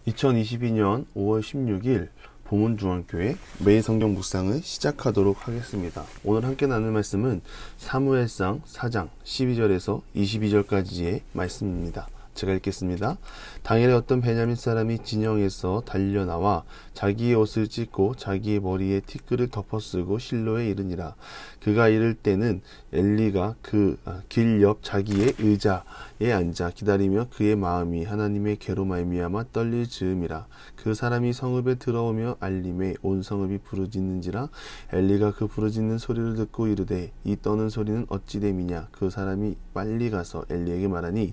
2022년 5월 16일 보문중앙교회 매일 성경 묵상을 시작하도록 하겠습니다. 오늘 함께 나눌 말씀은 사무엘상 4장 12절에서 22절까지의 말씀입니다. 제가 읽겠습니다. 당일에 어떤 베냐민 사람이 진영에서 달려나와 자기의 옷을 찢고 자기의 머리에 티끌을 덮어쓰고 실로에 이르니라. 그가 이를 때는 엘리가 그 길 옆 자기의 의자에 앉아 기다리며 그의 마음이 하나님의 괴로 말미암아 떨릴 즈음이라. 그 사람이 성읍에 들어오며 알림에 온 성읍이 부르짖는지라. 엘리가 그 부르짖는 소리를 듣고 이르되 이 떠는 소리는 어찌 됨이냐. 그 사람이 빨리 가서 엘리에게 말하니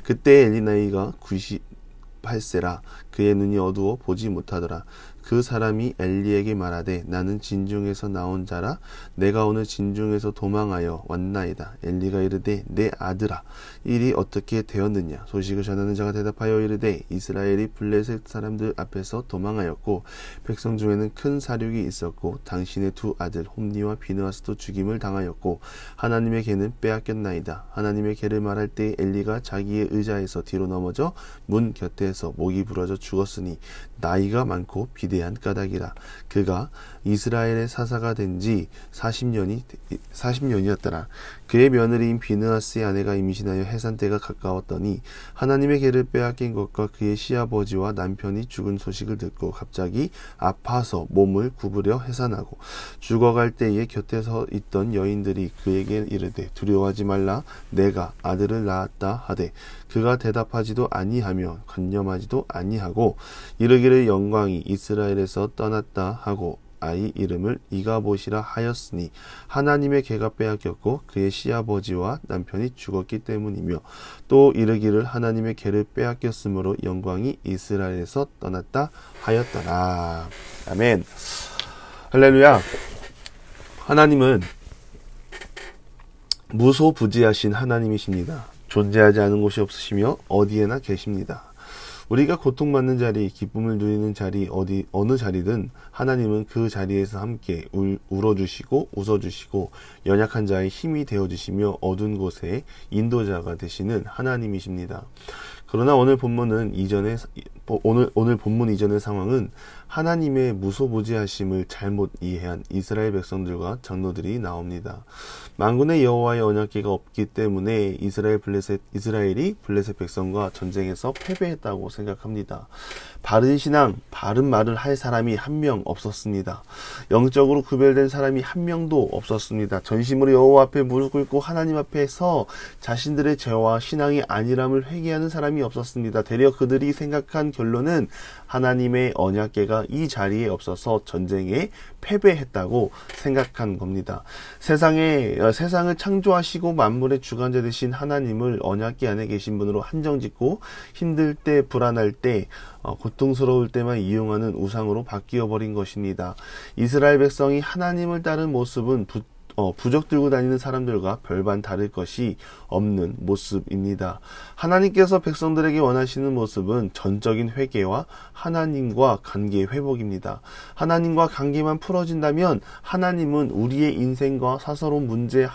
그때 엘리 나이가 98세라. 그의 눈이 어두워 보지 못하더라. 그 사람이 엘리에게 말하되 나는 진중에서 나온 자라. 내가 오늘 진중에서 도망하여 왔나이다. 엘리가 이르되 내 아들아 일이 어떻게 되었느냐. 소식을 전하는 자가 대답하여 이르되 이스라엘이 블레셋 사람들 앞에서 도망하였고 백성 중에는 큰 사륙이 있었고 당신의 두 아들 홈니와 비느하스도 죽임을 당하였고 하나님의 개는 빼앗겼나이다. 하나님의 개를 말할 때 엘리가 자기의 의자에서 뒤로 넘어져 문 곁에서 목이 부러져 죽었으니 나이가 많고 비대한 까닭이라. 그가 이스라엘의 사사가 된 지 40년이었더라. 그의 며느리인 비느하스의 아내가 임신하여 해산 때가 가까웠더니 하나님의 개를 빼앗긴 것과 그의 시아버지와 남편이 죽은 소식을 듣고 갑자기 아파서 몸을 구부려 해산하고 죽어갈 때에 곁에 서 있던 여인들이 그에게 이르되 두려워하지 말라. 내가 아들을 낳았다 하되 그가 대답하지도 아니하며 관념하지도 아니하고 이르기를 영광이 이스라엘에서 떠났다 하고 아이 이름을 이가봇이라 하였으니 하나님의 개가 빼앗겼고 그의 시아버지와 남편이 죽었기 때문이며 또 이르기를 하나님의 개를 빼앗겼으므로 영광이 이스라엘에서 떠났다 하였더라. 아멘. 할렐루야. 하나님은 무소부지하신 하나님이십니다. 존재하지 않은 곳이 없으시며 어디에나 계십니다. 우리가 고통받는 자리, 기쁨을 누리는 자리, 어느 자리든 하나님은 그 자리에서 함께 울어주시고 웃어주시고 연약한 자의 힘이 되어주시며 어두운 곳에 인도자가 되시는 하나님이십니다. 그러나 오늘 본문 이전의 상황은 하나님의 무소부지하심을 잘못 이해한 이스라엘 백성들과 장로들이 나옵니다. 만군의 여호와의 언약궤가 없기 때문에 이스라엘이 블레셋 백성과 전쟁에서 패배했다고 생각합니다. 바른 신앙, 바른 말을 할 사람이 한 명 없었습니다. 영적으로 구별된 사람이 한 명도 없었습니다. 전심으로 여호와 앞에 무릎 꿇고 하나님 앞에서 자신들의 죄와 신앙이 아니람을 회개하는 사람이 없었습니다. 되려 그들이 생각한 결론은 하나님의 언약궤가 이 자리에 없어서 전쟁에 패배했다고 생각한 겁니다. 세상을 창조하시고 만물의 주관자 되신 하나님을 언약궤 안에 계신 분으로 한정짓고 힘들 때, 불안할 때, 고통스러울 때만 이용하는 우상으로 바뀌어버린 것입니다. 이스라엘 백성이 하나님을 따른 모습은 부적 들고 다니는 사람들과 별반 다를 것이 없는 모습입니다. 하나님께서 백성들에게 원하시는 모습은 전적인 회개와 하나님과 관계 회복입니다. 하나님과 관계만 풀어진다면 하나님은 우리의 인생과 사사로운 문제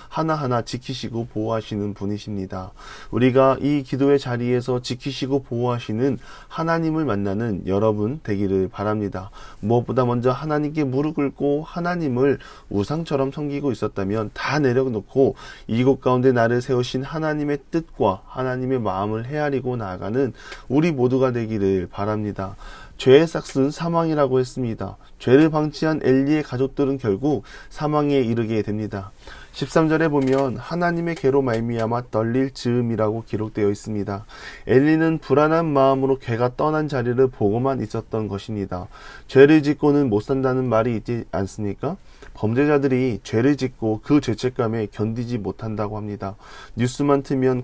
하나하나 지키시고 보호하시는 분이십니다. 우리가 이 기도의 자리에서 지키시고 보호하시는 하나님을 만나는 여러분 되기를 바랍니다. 무엇보다 먼저 하나님께 무릎 꿇고 하나님을 우상처럼 섬기고 있었다면 다 내려놓고 이곳 가운데 나를 세우신 하나님의 뜻과 하나님의 마음을 헤아리고 나아가는 우리 모두가 되기를 바랍니다. 죄의 삭은 사망이라고 했습니다. 죄를 방치한 엘리의 가족들은 결국 사망에 이르게 됩니다. 13절에 보면 하나님의 괴로 말미암아 떨릴 즈음이라고 기록되어 있습니다. 엘리는 불안한 마음으로 괴가 떠난 자리를 보고만 있었던 것입니다. 죄를 짓고는 못 산다는 말이 있지 않습니까? 범죄자들이 죄를 짓고 그 죄책감에 견디지 못한다고 합니다. 뉴스만 틀면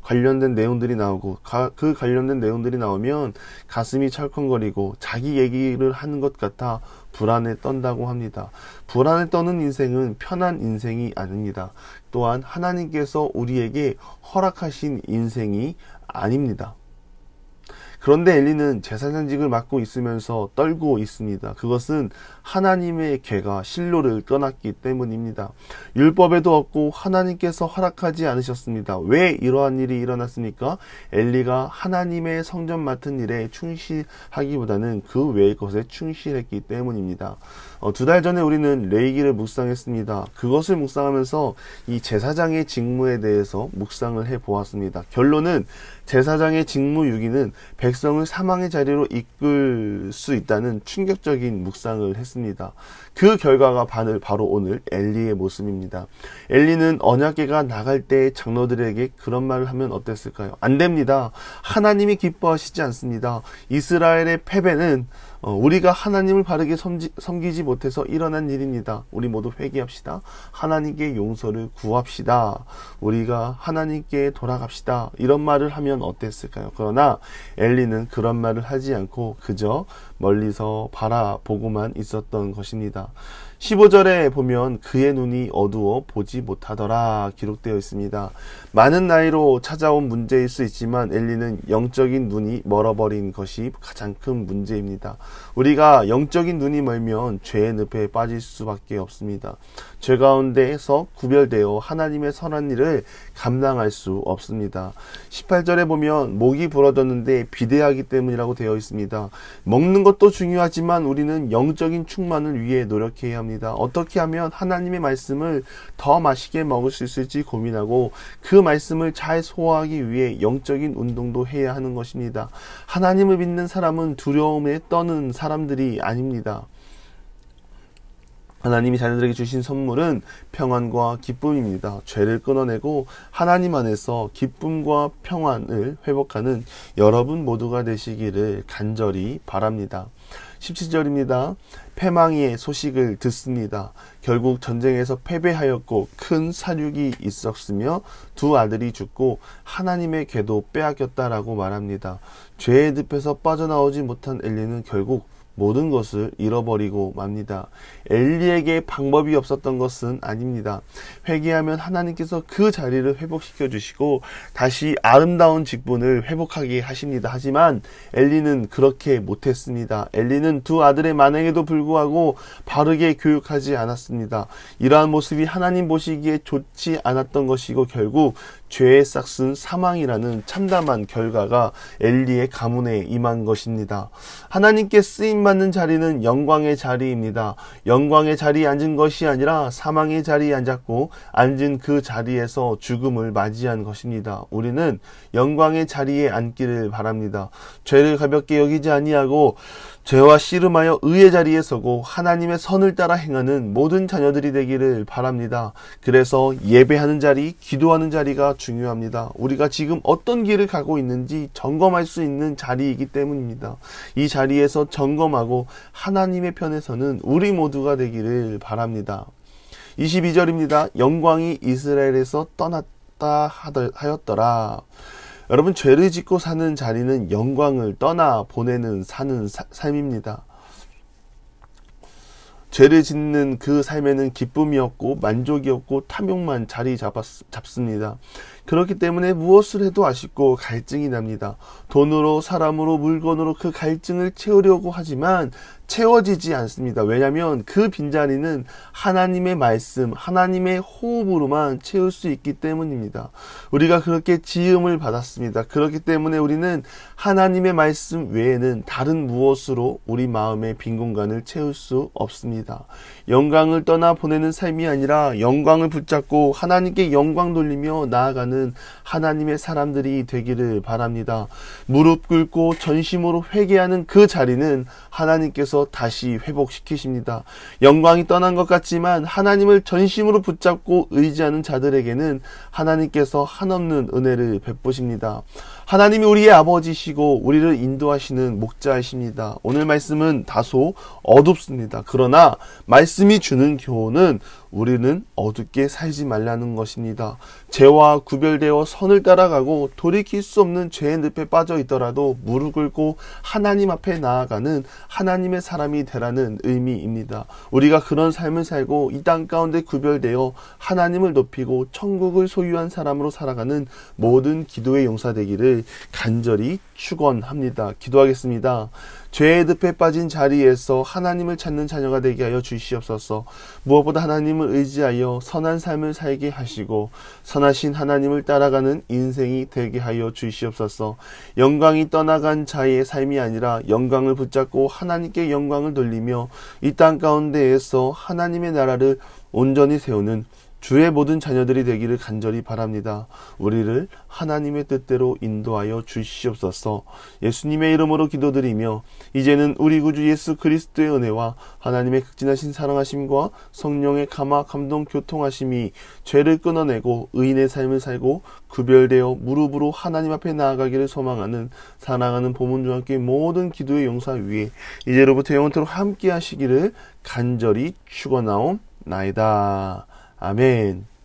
관련된 내용들이 나오고 그 관련된 내용들이 나오면 가슴이 철컹거리고 자기 얘기를 하는 것 같아 불안에 떤다고 합니다. 불안에 떠는 인생은 편한 인생이 아닙니다. 또한 하나님께서 우리에게 허락하신 인생이 아닙니다. 그런데 엘리는 제사장직을 맡고 있으면서 떨고 있습니다. 그것은 하나님의 궤가 실로를 떠났기 때문입니다. 율법에도 없고 하나님께서 허락하지 않으셨습니다. 왜 이러한 일이 일어났습니까? 엘리가 하나님의 성전 맡은 일에 충실하기보다는 그 외의 것에 충실했기 때문입니다. 2달 전에 우리는 레위기를 묵상했습니다. 그것을 묵상하면서 이 제사장의 직무에 대해서 묵상을 해보았습니다. 결론은 제사장의 직무 유기는 백성을 사망의 자리로 이끌 수 있다는 충격적인 묵상을 했습니다. 그 결과가 바로 오늘 엘리의 모습입니다. 엘리는 언약궤가 나갈 때 장로들에게 그런 말을 하면 어땠을까요? 안 됩니다. 하나님이 기뻐하시지 않습니다. 이스라엘의 패배는 우리가 하나님을 바르게 섬기지 못해서 일어난 일입니다. 우리 모두 회개합시다. 하나님께 용서를 구합시다. 우리가 하나님께 돌아갑시다. 이런 말을 하면 어땠을까요? 그러나 엘리는 그런 말을 하지 않고 그저 멀리서 바라보고만 있었던 것입니다. 15절에 보면 그의 눈이 어두워 보지 못하더라 기록되어 있습니다. 많은 나이로 찾아온 문제일 수 있지만 엘리는 영적인 눈이 멀어버린 것이 가장 큰 문제입니다. 우리가 영적인 눈이 멀면 죄의 늪에 빠질 수밖에 없습니다. 죄 가운데에서 구별되어 하나님의 선한 일을 감당할 수 없습니다. 18절에 보면 목이 부러졌는데 비대하기 때문이라고 되어 있습니다. 먹는 것도 중요하지만 우리는 영적인 충만을 위해 노력해야 합니다. 어떻게 하면 하나님의 말씀을 더 맛있게 먹을 수 있을지 고민하고 그 말씀을 잘 소화하기 위해 영적인 운동도 해야 하는 것입니다. 하나님을 믿는 사람은 두려움에 떠는 사람들이 아닙니다. 하나님이 자녀들에게 주신 선물은 평안과 기쁨입니다. 죄를 끊어내고 하나님 안에서 기쁨과 평안을 회복하는 여러분 모두가 되시기를 간절히 바랍니다. 17절입니다. 패망의 소식을 듣습니다. 결국 전쟁에서 패배하였고 큰 사륙이 있었으며 두 아들이 죽고 하나님의 궤도 빼앗겼다라고 말합니다. 죄의 늪에서 빠져나오지 못한 엘리는 결국 모든 것을 잃어버리고 맙니다. 엘리에게 방법이 없었던 것은 아닙니다. 회개하면 하나님께서 그 자리를 회복시켜 주시고 다시 아름다운 직분을 회복하게 하십니다. 하지만 엘리는 그렇게 못했습니다. 엘리는 두 아들의 만행에도 불구하고 바르게 교육하지 않았습니다. 이러한 모습이 하나님 보시기에 좋지 않았던 것이고 결국 죄의 싹슨 사망이라는 참담한 결과가 엘리의 가문에 임한 것입니다. 하나님께 쓰임받는 자리는 영광의 자리입니다. 영광의 자리에 앉은 것이 아니라 사망의 자리에 앉았고 앉은 그 자리에서 죽음을 맞이한 것입니다. 우리는 영광의 자리에 앉기를 바랍니다. 죄를 가볍게 여기지 아니하고 죄와 씨름하여 의의 자리에 서고 하나님의 선을 따라 행하는 모든 자녀들이 되기를 바랍니다. 그래서 예배하는 자리, 기도하는 자리가 중요합니다. 우리가 지금 어떤 길을 가고 있는지 점검할 수 있는 자리이기 때문입니다. 이 자리에서 점검하고 하나님의 편에 서는 우리 모두가 되기를 바랍니다. 22절입니다. 영광이 이스라엘에서 떠났다 하였더라. 여러분, 죄를 짓고 사는 자리는 영광을 떠나 보내는 사는 삶입니다. 죄를 짓는 그 삶에는 기쁨이 없고 만족이 없고 탐욕만 자리 잡습니다. 그렇기 때문에 무엇을 해도 아쉽고 갈증이 납니다. 돈으로, 사람으로, 물건으로 그 갈증을 채우려고 하지만 채워지지 않습니다. 왜냐하면 그 빈자리는 하나님의 말씀, 하나님의 호흡으로만 채울 수 있기 때문입니다. 우리가 그렇게 지음을 받았습니다. 그렇기 때문에 우리는 하나님의 말씀 외에는 다른 무엇으로 우리 마음의 빈 공간을 채울 수 없습니다. 영광을 떠나 보내는 삶이 아니라 영광을 붙잡고 하나님께 영광 돌리며 나아가는 하나님의 사람들이 되기를 바랍니다. 무릎 꿇고 전심으로 회개하는 그 자리는 하나님께서 다시 회복시키십니다. 영광이 떠난 것 같지만 하나님을 전심으로 붙잡고 의지하는 자들에게는 하나님께서 한없는 은혜를 베푸십니다. 하나님이 우리의 아버지시고 우리를 인도하시는 목자이십니다. 오늘 말씀은 다소 어둡습니다. 그러나 말씀이 주는 교훈은 우리는 어둡게 살지 말라는 것입니다. 죄와 구별되어 선을 따라가고 돌이킬 수 없는 죄의 늪에 빠져 있더라도 무릎 꿇고 하나님 앞에 나아가는 하나님의 사람이 되라는 의미입니다. 우리가 그런 삶을 살고 이 땅 가운데 구별되어 하나님을 높이고 천국을 소유한 사람으로 살아가는 모든 기도의 용사 되기를 간절히 축원합니다. 기도하겠습니다. 죄의 늪에 빠진 자리에서 하나님을 찾는 자녀가 되게 하여 주시옵소서. 무엇보다 하나님을 의지하여 선한 삶을 살게 하시고 선하신 하나님을 따라가는 인생이 되게 하여 주시옵소서. 영광이 떠나간 자의 삶이 아니라 영광을 붙잡고 하나님께 영광을 돌리며 이 땅 가운데에서 하나님의 나라를 온전히 세우는 주의 모든 자녀들이 되기를 간절히 바랍니다. 우리를 하나님의 뜻대로 인도하여 주시옵소서. 예수님의 이름으로 기도드리며 이제는 우리 구주 예수 그리스도의 은혜와 하나님의 극진하신 사랑하심과 성령의 감화 감동 교통하심이 죄를 끊어내고 의인의 삶을 살고 구별되어 무릎으로 하나님 앞에 나아가기를 소망하는 사랑하는 보문중학교의 모든 기도의 용사 위에 이제로부터 영원토록 함께 하시기를 간절히 축원하옵나이다. 아멘.